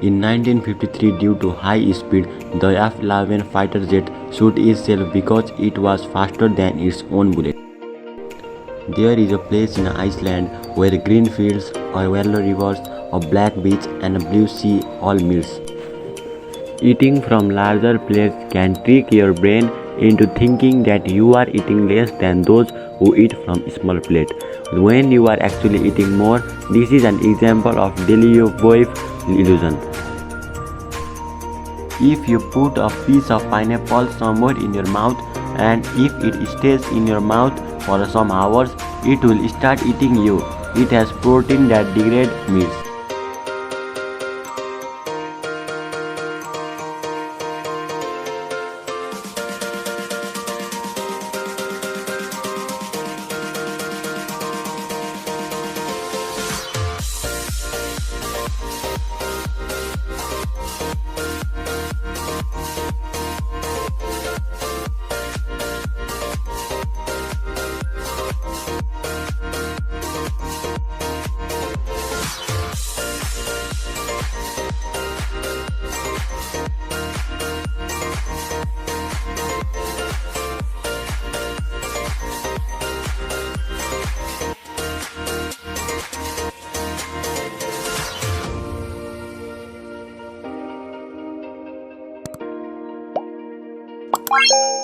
In 1953, due to high speed, the F-11 fighter jet shot itself because it was faster than its own bullet. There is a place in Iceland where green fields, a yellow rivers, a black beach and a blue sea all meets. Eating from larger plates can trick your brain into thinking that you are eating less than those who eat from small plate. When you are actually eating more, this is an example of Deleuze illusion. If you put a piece of pineapple somewhere in your mouth and if it stays in your mouth for some hours, it will start eating you. It has protein that degrades meats. Bye.